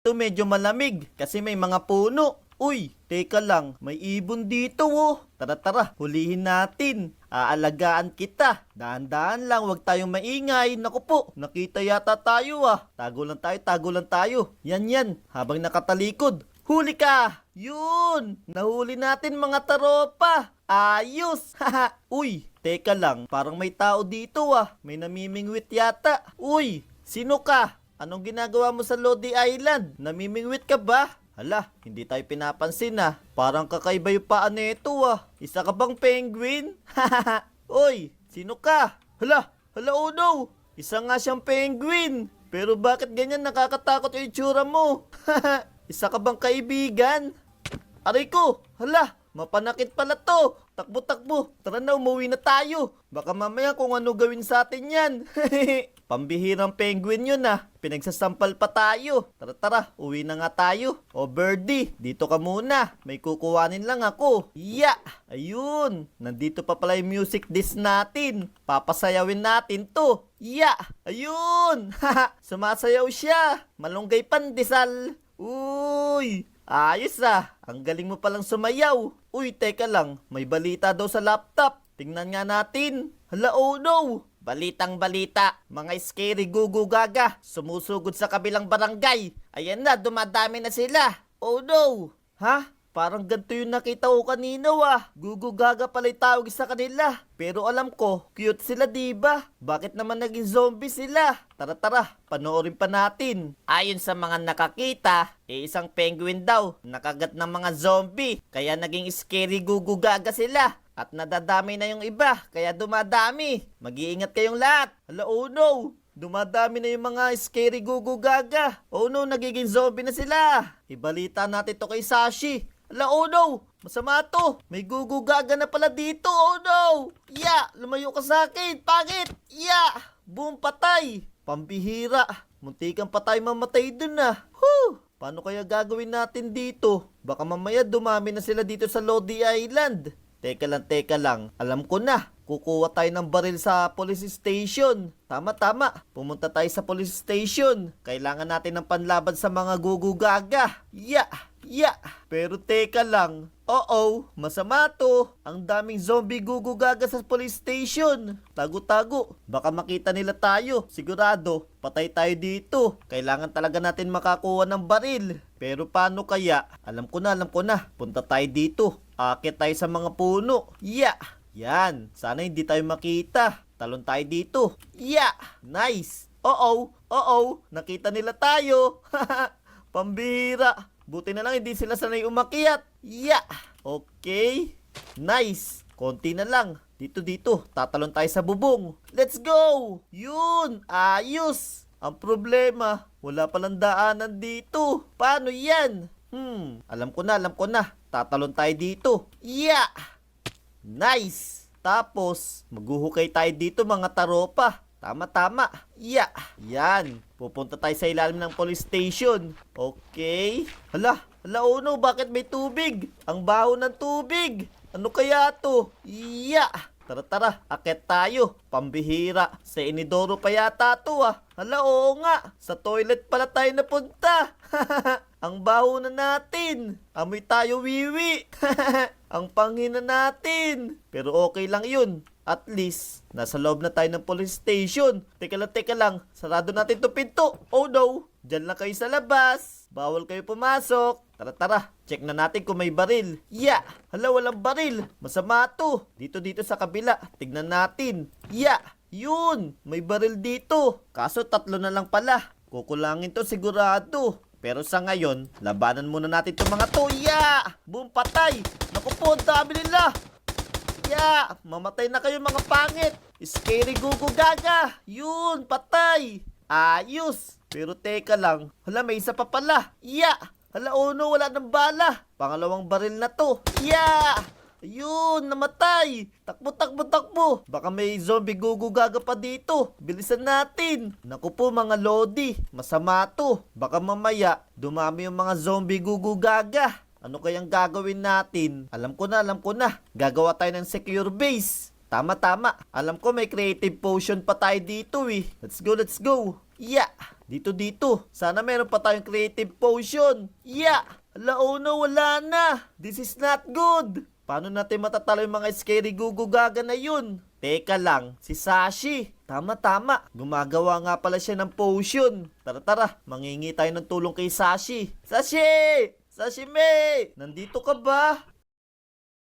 Ito medyo malamig kasi may mga puno. Uy, teka lang, may ibon dito oh. Tara tara, hulihin natin. Aalagaan kita. Dahan-dahan lang, huwag tayong maingay. Naku po, nakita yata tayo ah. Tago lang tayo, tago lang tayo. Yan, habang nakatalikod. Huli ka! Yun! Nahuli natin mga taropa. Ayos! Haha! Uy, teka lang, parang may tao dito ah. May namimingwit yata. Uy, sino ka? Anong ginagawa mo sa Lodi Island? Namimingwit ka ba? Hala, hindi tayo pinapansin ah. Parang kakaiba yung paa nito ah. Isa ka bang penguin? Hahaha. Oy, sino ka? Hala, oh no. Isa nga siyang penguin. Pero bakit ganyan nakakatakot yung itsura mo? Isa ka bang kaibigan? Aray ko, hala, mapanakit pala to. Takbo-takbo, tara na umuwi na tayo. Baka mamaya kung ano gawin sa atin yan. Pambihirang penguin yun ah. Pinagsasampal pa tayo. Tara, uwi na nga tayo. O Birdie, dito ka muna. May kukuhanin lang ako. Yeah! Ayun, nandito pa pala yung music disc natin. Papasayawin natin to. Yeah! Ayun! Sumasayaw siya. Malunggay pandesal. Uy! Ayos ah, ang galing mo palang sumayaw. Uy, teka lang, may balita daw sa laptop. Tingnan nga natin. Hala, oh no! Balitang balita, mga scary gugu gaga, sumusugod sa kabilang barangay. Ayan na, dumadami na sila. Oh no! Ha? Parang ganito yung nakita ko kanina ah. Gugu gaga pala'y tawag sa kanila. Pero alam ko, cute sila diba? Bakit naman naging zombie sila? Tara, panoorin pa natin. Ayon sa mga nakakita, isang penguin daw, nakagat ng mga zombie. Kaya naging scary gugu gaga sila. At nadadami na yung iba, kaya dumadami. Mag-iingat kayong lahat. Hala, oh no! Dumadami na yung mga scary gugu gaga. Oh no, nagiging zombie na sila. Ibalita natin to kay Sashi. Hala, oh no! Masama to! May gugu gaga na pala dito, oh no! Yeah! Lumayo ka sa akin! Pangit! Yeah! Boom! Patay! Pambihira! Muntikan pa tayo mamatay dun ah! Whew! Paano kaya gagawin natin dito? Baka mamaya dumami na sila dito sa Lodi Island. Teka lang. Alam ko na. Kukuha tayo ng baril sa police station. Tama. Pumunta tayo sa police station. Kailangan natin ng panlaban sa mga gugu gaga. Yeah! Pero teka lang. Masama to. Ang daming zombie gugu gaga sa police station. Tago. Baka makita nila tayo. Sigurado, patay tayo dito. Kailangan talaga natin makakuha ng baril. Pero paano kaya? Alam ko na. Punta tayo dito. Akit tayo sa mga puno. Yeah! Yan. Sana hindi tayo makita. Talon tayo dito. Yeah! Nice! Nakita nila tayo. Pambira. Buti na lang hindi sila sanay umakyat. Yeah! Okay. Nice. Konti na lang. Dito. Tatalon tayo sa bubong. Let's go! Yun! Ayos! Ang problema, wala palang daanan dito. Paano yan? Alam ko na. Tatalon tayo dito. Yeah! Nice! Tapos, maghuhukay tayo dito mga taropa. Tama. Yeah! Yan. Pupunta tayo sa ilalim ng police station. Okay. Hala, oh no, bakit may tubig? Ang baho ng tubig. Ano kaya to? Yeah! Tara, akit tayo. Pambihira. Sa inidoro pa yata to ah. Hala, oo nga. Sa toilet pala tayo napunta. Ang baho na natin. Amoy tayo wiwi. Ang pangina natin. Pero okay lang yun. At least, nasa loob na tayo ng police station. Teka lang. Sarado natin to pinto. Oh no. Diyan lang kayo sa labas. Bawal kayo pumasok. Tara. Check na natin kung may baril. Yeah. Hala, walang baril. Masama to. Dito sa kabila. Tignan natin. Yeah. Yun. May baril dito. Kaso 3 na lang pala. Kukulangin to sigurado. Pero sa ngayon, labanan muna natin itong mga to. Yeah! Boom, patay! Naku po, ang dami nila! Yeah! Mamatay na kayo mga pangit! Scary gugu gaga! Yun, patay! Ayos! Pero teka lang, hala, may isa pa pala! Yeah! Hala, oh no, wala ng bala! Pangalawang baril na to! Yeah! Ayun, namatay! Takbo! Baka may zombie gugu gaga pa dito. Bilisan natin. Naku po mga lodi, masama to. Baka mamaya, dumami yung mga zombie gugu gaga. Ano kayang gagawin natin? Alam ko na. Gagawa tayo ng secure base. Tama. Alam ko may creative potion pa tayo dito eh. Let's go. Yeah. Dito. Sana meron pa tayong creative potion. Yeah! Ala, oh no, wala na. This is not good. Paano natin matatalo yung mga scary gugugaga na yun? Teka lang, si Sashi. Tama. Gumagawa nga pala siya ng potion. Tara, mangingi tayo ng tulong kay Sashi. Sashi! Sashime! Nandito ka ba?